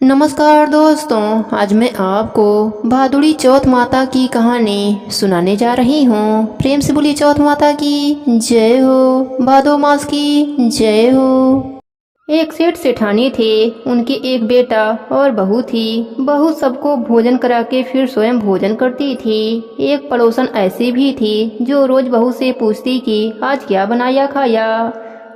नमस्कार दोस्तों, आज मैं आपको भादुड़ी चौथ माता की कहानी सुनाने जा रही हूँ। प्रेम से बोली चौथ माता की जय हो, भादो मास की जय हो। एक सेठ सेठानी थे, उनके एक बेटा और बहू थी। बहू सबको भोजन करा के फिर स्वयं भोजन करती थी। एक पड़ोसन ऐसी भी थी जो रोज बहू से पूछती कि आज क्या बनाया खाया।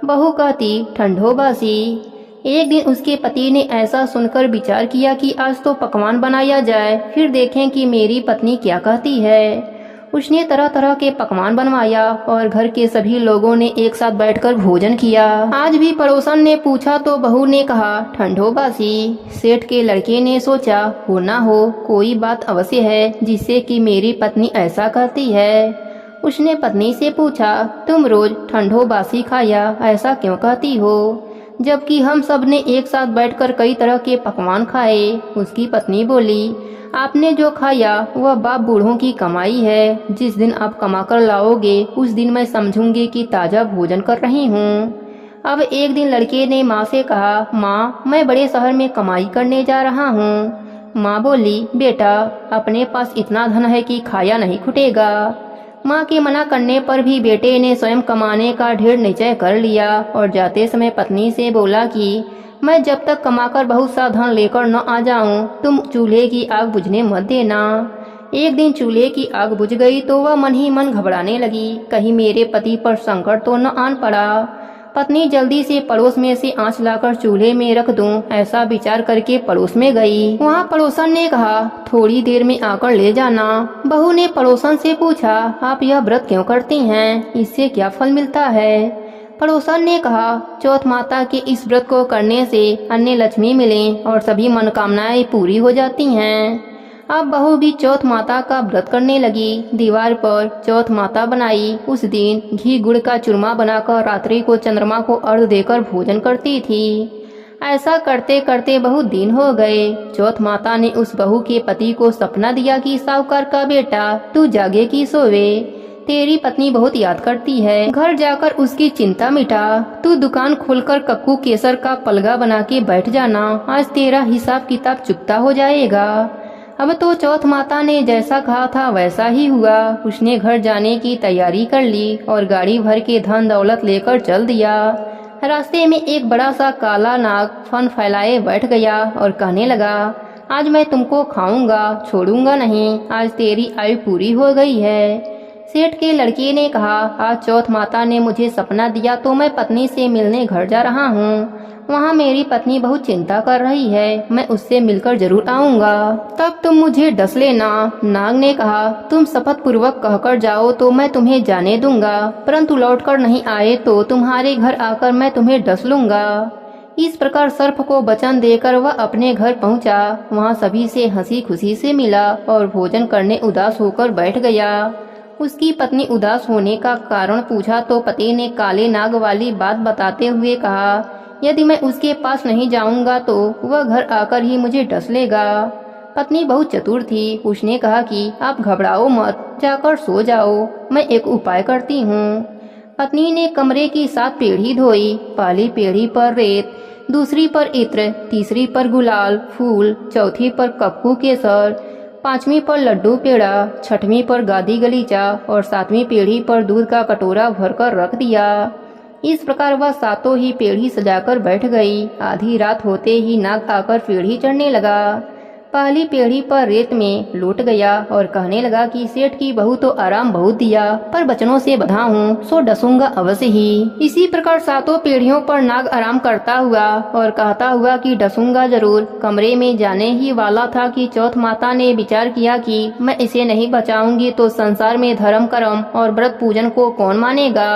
बहू कहती ठंडो बासी। एक दिन उसके पति ने ऐसा सुनकर विचार किया कि आज तो पकवान बनाया जाए, फिर देखें कि मेरी पत्नी क्या कहती है। उसने तरह तरह के पकवान बनवाया और घर के सभी लोगों ने एक साथ बैठकर भोजन किया। आज भी पड़ोसन ने पूछा तो बहू ने कहा ठंडो बासी। सेठ के लड़के ने सोचा हो ना हो कोई बात अवश्य है जिससे कि मेरी पत्नी ऐसा कहती है। उसने पत्नी से पूछा तुम रोज ठंडो बासी खाया ऐसा क्यों कहती हो, जबकि हम सब ने एक साथ बैठकर कई तरह के पकवान खाए। उसकी पत्नी बोली आपने जो खाया वह बाप बूढ़ों की कमाई है। जिस दिन आप कमाकर लाओगे उस दिन मैं समझूंगी कि ताजा भोजन कर रही हूँ। अब एक दिन लड़के ने माँ से कहा माँ मैं बड़े शहर में कमाई करने जा रहा हूँ। माँ बोली बेटा अपने पास इतना धन है कि खाया नहीं खुटेगा। माँ के मना करने पर भी बेटे ने स्वयं कमाने का ढेर निश्चय कर लिया और जाते समय पत्नी से बोला कि मैं जब तक कमाकर बहुत सा धन लेकर न आ जाऊं तुम चूल्हे की आग बुझने मत देना। एक दिन चूल्हे की आग बुझ गई तो वह मन ही मन घबराने लगी, कहीं मेरे पति पर संकट तो न आन पड़ा। पत्नी जल्दी से पड़ोस में से आंच लाकर चूल्हे में रख दूं, ऐसा विचार करके पड़ोस में गई। वहाँ पड़ोसन ने कहा थोड़ी देर में आकर ले जाना। बहू ने पड़ोसन से पूछा आप यह व्रत क्यों करती हैं, इससे क्या फल मिलता है। पड़ोसन ने कहा चौथ माता के इस व्रत को करने से अन्य लक्ष्मी मिले और सभी मनोकामनाएं पूरी हो जाती हैं। अब बहू भी चौथ माता का व्रत करने लगी। दीवार पर चौथ माता बनाई। उस दिन घी गुड़ का चूरमा बनाकर रात्रि को चंद्रमा को अर्घ देकर भोजन करती थी। ऐसा करते करते बहुत दिन हो गए। चौथ माता ने उस बहू के पति को सपना दिया कि साहूकार का बेटा तू जागे की सोवे, तेरी पत्नी बहुत याद करती है, घर जाकर उसकी चिंता मिटा। तू दुकान खोलकर कक्कू केसर का पलगा बना के बैठ जाना, आज तेरा हिसाब किताब चुकता हो जाएगा। अब तो चौथ माता ने जैसा कहा था वैसा ही हुआ। उसने घर जाने की तैयारी कर ली और गाड़ी भर के धन दौलत लेकर चल दिया। रास्ते में एक बड़ा सा काला नाग फन फैलाए बैठ गया और कहने लगा आज मैं तुमको खाऊंगा छोड़ूंगा नहीं, आज तेरी आयु पूरी हो गई है। सेठ के लड़के ने कहा आज चौथ माता ने मुझे सपना दिया तो मैं पत्नी से मिलने घर जा रहा हूँ। वहाँ मेरी पत्नी बहुत चिंता कर रही है, मैं उससे मिलकर जरूर आऊँगा, तब तुम मुझे डस लेना। नाग ने कहा तुम शपथ पूर्वक कहकर जाओ तो मैं तुम्हें जाने दूंगा, परंतु लौटकर नहीं आए तो तुम्हारे घर आकर मैं तुम्हें डस लूंगा। इस प्रकार सर्प को वचन देकर वह अपने घर पहुँचा। वहाँ सभी से हंसी खुशी से मिला और भोजन करने उदास होकर बैठ गया। उसकी पत्नी उदास होने का कारण पूछा तो पति ने काले नाग वाली बात बताते हुए कहा यदि मैं उसके पास नहीं जाऊंगा तो वह घर आकर ही मुझे डस लेगा। पत्नी बहुत चतुर थी। उसने कहा कि आप घबराओ मत, जाकर सो जाओ, मैं एक उपाय करती हूँ। पत्नी ने कमरे की 7 पीढ़ी धोई। पहली पीढ़ी पर रेत, दूसरी पर इत्र, तीसरी पर गुलाल फूल, चौथी पर कक्कू केसर, 5वीं पर लड्डू पेड़ा, 6वीं पर गादी गलीचा और 7वीं पीढ़ी पर दूध का कटोरा भरकर रख दिया। इस प्रकार वह 7 ही पीढ़ी सजाकर बैठ गई। आधी रात होते ही नाग आकर पीढ़ी चढ़ने लगा। पहली पीढ़ी पर रेत में लौट गया और कहने लगा कि सेठ की बहू तो आराम बहुत दिया, पर बचनों से बंधा हूँ सो डसूंगा अवश्य ही। इसी प्रकार 7 पीढ़ियों पर नाग आराम करता हुआ और कहता हुआ कि डसूंगा जरूर कमरे में जाने ही वाला था कि चौथ माता ने विचार किया कि मैं इसे नहीं बचाऊंगी तो संसार में धर्म कर्म और व्रत पूजन को कौन मानेगा।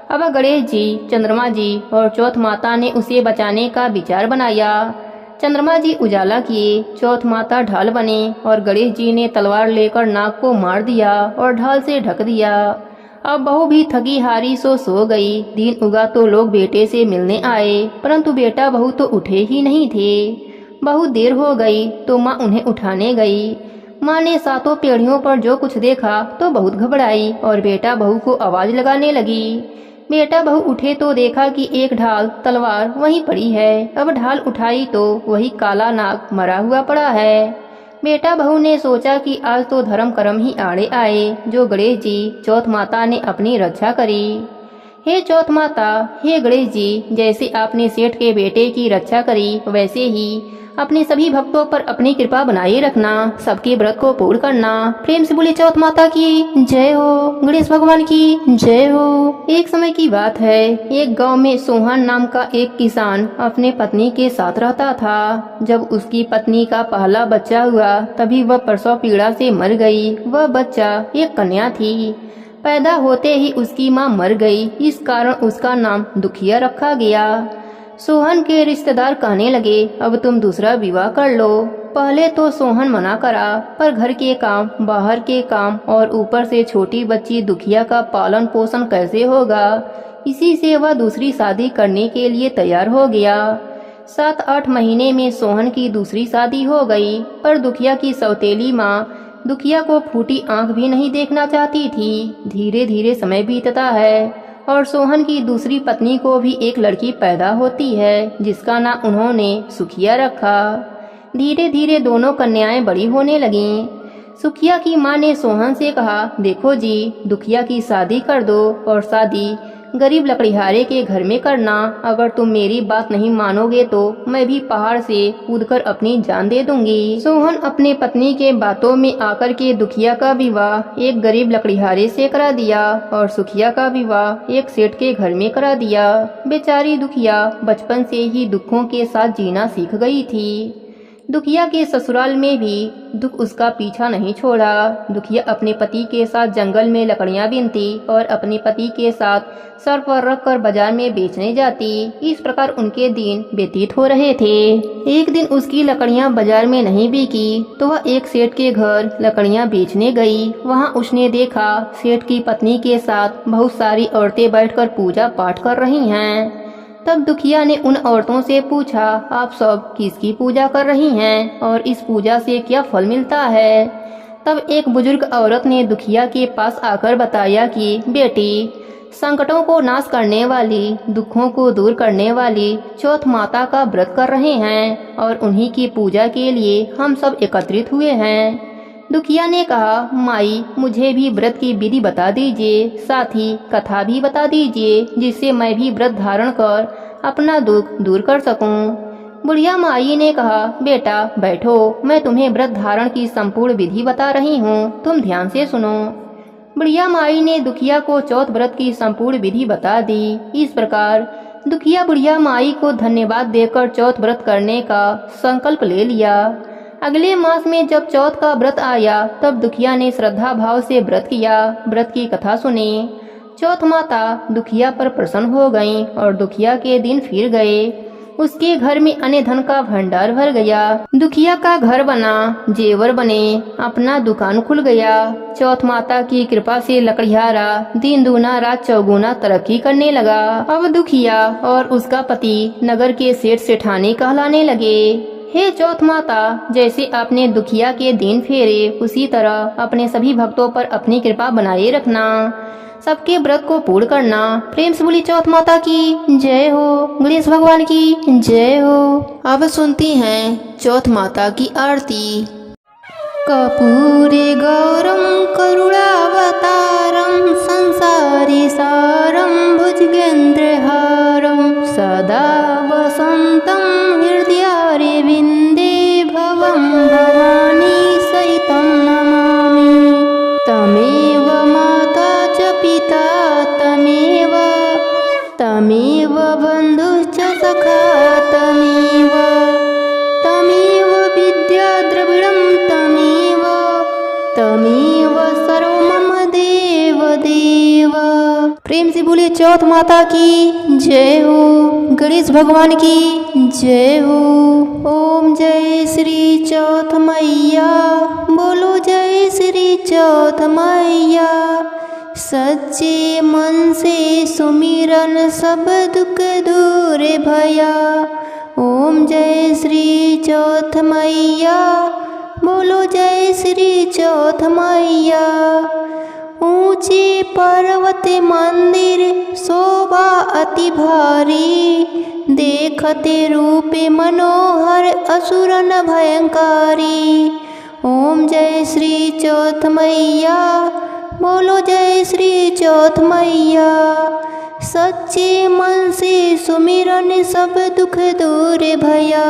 अब गणेश जी, चंद्रमा जी और चौथ माता ने उसे बचाने का विचार बनाया। चंद्रमा जी उजाला किए, चौथ माता ढाल बने और गणेश जी ने तलवार लेकर नाग को मार दिया और ढाल से ढक दिया। अब बहू भी थकी हारी सो गई। दिन उगा तो लोग बेटे से मिलने आए, परंतु बेटा बहू तो उठे ही नहीं थे। बहुत देर हो गई तो माँ उन्हें उठाने गई। माँ ने 7 पीढ़ियों पर जो कुछ देखा तो बहुत घबराई और बेटा बहू को आवाज लगाने लगी। बेटा बहू उठे तो देखा कि एक ढाल तलवार वहीं पड़ी है। अब ढाल उठाई तो वही काला नाग मरा हुआ पड़ा है। बेटा बहू ने सोचा कि आज तो धर्म कर्म ही आड़े आए, जो गणेश जी चौथ माता ने अपनी रक्षा करी। हे चौथ माता, हे गणेश जी, जैसे आपने सेठ के बेटे की रक्षा करी वैसे ही अपने सभी भक्तों पर अपनी कृपा बनाए रखना, सबके व्रत को पूर्ण करना। प्रेम से बोले चौथ माता की जय हो, गणेश भगवान की जय हो। एक समय की बात है, एक गांव में सोहन नाम का एक किसान अपने पत्नी के साथ रहता था। जब उसकी पत्नी का पहला बच्चा हुआ तभी वह प्रसव पीड़ा से मर गई। वह बच्चा एक कन्या थी। पैदा होते ही उसकी मां मर गई, इस कारण उसका नाम दुखिया रखा गया। सोहन के रिश्तेदार कहने लगे, अब तुम दूसरा विवाह कर लो। पहले तो सोहन मना करा, पर घर के काम, बाहर के काम और ऊपर से छोटी बच्ची दुखिया का पालन पोषण कैसे होगा, इसी से वह दूसरी शादी करने के लिए तैयार हो गया। 7-8 महीने में सोहन की दूसरी शादी हो गई, पर दुखिया की सौतेली माँ दुखिया को फूटी आंख भी नहीं देखना चाहती थी। धीरे धीरे समय बीतता है और सोहन की दूसरी पत्नी को भी एक लड़की पैदा होती है, जिसका नाम उन्होंने सुखिया रखा। धीरे धीरे दोनों कन्याएं बड़ी होने लगीं। सुखिया की मां ने सोहन से कहा, देखो जी, दुखिया की शादी कर दो और शादी गरीब लकड़ीहारे के घर में करना। अगर तुम मेरी बात नहीं मानोगे तो मैं भी पहाड़ से कूदकर अपनी जान दे दूंगी। सोहन अपने पत्नी के बातों में आकर के दुखिया का विवाह एक गरीब लकड़ीहारे से करा दिया और सुखिया का विवाह एक सेठ के घर में करा दिया। बेचारी दुखिया बचपन से ही दुखों के साथ जीना सीख गई थी। दुखिया के ससुराल में भी दुख उसका पीछा नहीं छोड़ा। दुखिया अपने पति के साथ जंगल में लकड़ियां बीनती और अपने पति के साथ सर पर रख कर बाजार में बेचने जाती। इस प्रकार उनके दिन व्यतीत हो रहे थे। एक दिन उसकी लकड़ियां बाजार में नहीं बिकी तो वह एक सेठ के घर लकड़ियां बेचने गई। वहां उसने देखा सेठ की पत्नी के साथ बहुत सारी औरतें बैठकर पूजा पाठ कर रही हैं। तब दुखिया ने उन औरतों से पूछा, आप सब किसकी पूजा कर रही हैं और इस पूजा से क्या फल मिलता है? तब एक बुजुर्ग औरत ने दुखिया के पास आकर बताया कि बेटी, संकटों को नाश करने वाली, दुखों को दूर करने वाली चौथ माता का व्रत कर रहे हैं और उन्हीं की पूजा के लिए हम सब एकत्रित हुए हैं। दुखिया ने कहा, माई, मुझे भी व्रत की विधि बता दीजिए, साथ ही कथा भी बता दीजिए, जिससे मैं भी व्रत धारण कर अपना दुख दूर कर सकूं। बुढ़िया माई ने कहा, बेटा बैठो, मैं तुम्हें व्रत धारण की संपूर्ण विधि बता रही हूँ, तुम ध्यान से सुनो। बुढ़िया माई ने दुखिया को चौथ व्रत की संपूर्ण विधि बता दी। इस प्रकार दुखिया बुढ़िया माई को धन्यवाद देकर चौथ व्रत करने का संकल्प ले लिया। अगले मास में जब चौथ का व्रत आया तब दुखिया ने श्रद्धा भाव से व्रत किया, व्रत की कथा सुनी। चौथ माता दुखिया पर प्रसन्न हो गईं और दुखिया के दिन फिर गए। उसके घर में अन्य धन का भंडार भर गया। दुखिया का घर बना, जेवर बने, अपना दुकान खुल गया। चौथ माता की कृपा से लकड़ियारा दिन दूना रात चौगुना तरक्की करने लगा। अब दुखिया और उसका पति नगर के सेठ सेठानी कहलाने लगे। हे चौथ माता, जैसे आपने दुखिया के दिन फेरे, उसी तरह अपने सभी भक्तों पर अपनी कृपा बनाए रखना, सबके व्रत को पूर्ण करना। प्रेम से बोली चौथ माता की जय हो, गणेश भगवान की जय हो। अब सुनती हैं चौथ माता की आरती। कर्पूरे गौरम करुणावतारम संसारी सारम भुजगेन्द्रहारम सदा वसंतम हृदयारे विन्दे भवं भवानी सहितं नमामि। तमेव माता च पिता तमेव बन्धुश्च सखा तमेव विद्या द्रविणं तमेव सर्व मम देव देव। प्रेम से बोले चौथ माता की जय हो, गणेश भगवान की जय हो। ओम जय श्री चौथ मैया, बोलो जय श्री चौथ मैया। सच्चे मन से सुमिरन सब दुख दूर भया। ओम जय श्री चौथ मैया, बोलो जय श्री चौथ मैया। ऊंचे पर्वत मंदिर शोभा अति भारी, देखते रूपे मनोहर असुर न भयंकारी। ओम जय श्री चौथ मैया, बोलो जय श्री चौथ मैया। सच्चे मन से सुमिरन सब दुख दूर भया।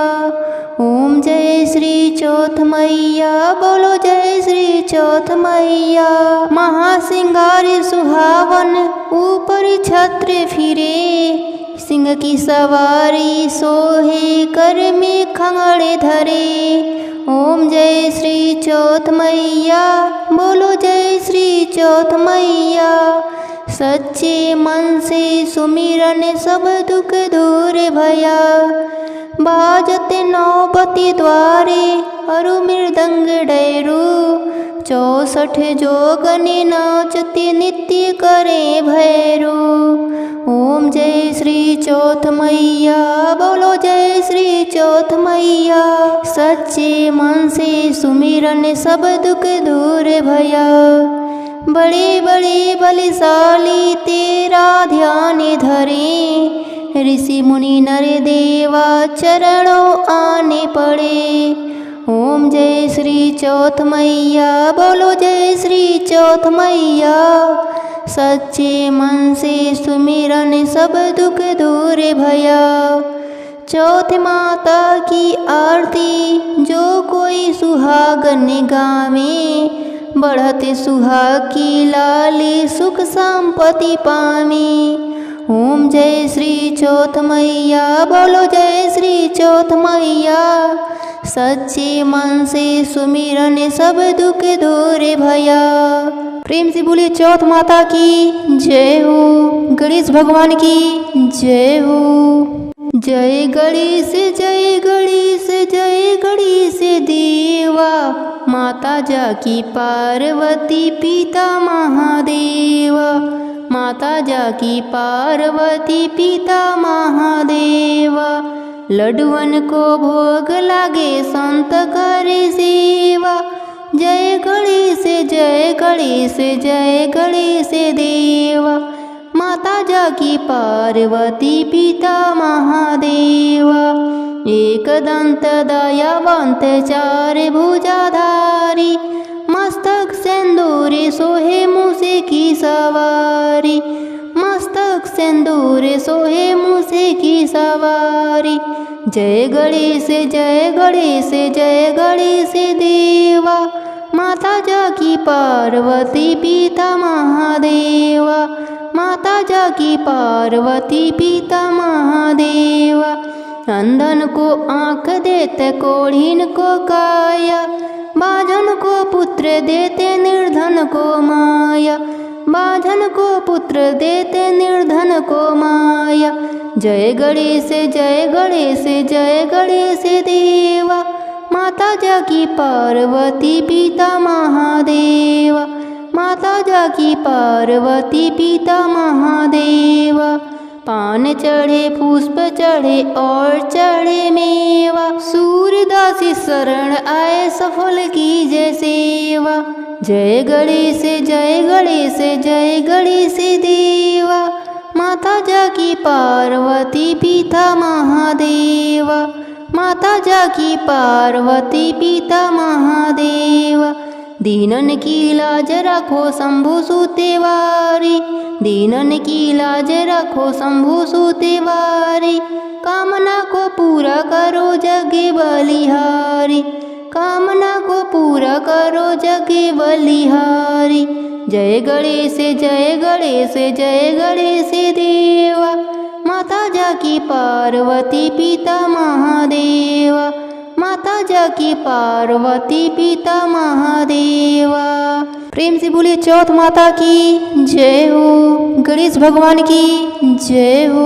ओम जय श्री चौथ मैया, बोलो जय श्री चौथ मैया। महासिंगार सुहावन ऊपर छत्र फिरे, सिंह की सवारी सोहे कर में खंगड़े धरे। ओम जय श्री चौथ मैया, बोलो जय श्री चौथ मैया। सच्चे मन से सुमिरन सब दुख दूर भया। बाजते नौबती द्वारे अरु मृदंग डैरू, 64 जोगने नाचते नित्य करे भैरू। ओम जय श्री चौथ मैया, बोलो जय श्री चौथ मैया। सच्चे मन से सुमिरन सब दुख दूर भया। बड़े बड़े बलशाली तेरा ध्यान धरे, ऋषि मुनि नर देवा चरणों आने पड़े। ओम जय श्री चौथ मैया, बोलो जय श्री चौथ मैया। सच्चे मन से सुमिरन सब दुख दूर भया। चौथ माता की आरती जो कोई सुहागन गावे, बढ़ते सुहाग की लाली सुख संपत्ति पामी। ओम जय श्री चौथ मैया, बोलो जय श्री चौथ मैया। सच्चे मन से सुमिरन सब दुख दूर भया। प्रेम से बोले चौथ माता की जय हो, गणेश भगवान की जय हो। जय गणेश जय गणेश जय गणेश देवा, माता जाकी पार्वती पिता महादेवा। माता जाकी पार्वती पिता महादेवा, लड्डुअन को भोग लागे संत करे सेवा। जय गणेश जय गणेश जय गणेश देवा, माता जाकी पार्वती पिता महादेवा। एक दंत दयावंत चार भुजाधारी, मस्तक सिंदूरे सोहे मूसे की सवारी। मस्तक सिंदूरे सोहे मूसे की सवारी। जय गणेश जय गणेश जय गणेश देवा, माता जाकी पार्वती पिता महादेवा। माता जाकी पार्वती पिता महादेवा। अंधन को आँख देते कोढ़ीन को काया, बाझन को पुत्र देते निर्धन को माया। बाझन को पुत्र देते निर्धन को माया। जय गणेश जय गणेश जय गणेश देवा, माता जाकी पार्वती पिता महादेवा। माता जाकी पार्वती पिता महादेवा। पान चढ़े पुष्प चढ़े और चढ़े मेवा, सूरदासी शरण आए सफल की जय सेवा। जय गणेश जय गणेश जय गणेश देवा, माता जाकी पार्वती पिता महादेवा। माता जाकी पार्वती पिता महादेवा। दीनन की लाज रखो शंभु सुतेवारी। दीनन की लाज रखो शंभु सुतेवारी। कामना को पूरा करो जगे बलिहारी। कामना को पूरा करो जगे बलिहारी। जय गणेश जय गणेश जय गणेश देवा, माता जाकी पार्वती पिता महादेवा। माता जाकी पार्वती पिता महादेवा। प्रेम से बोलिए चौथ माता की जय हो, गणेश भगवान की जय हो।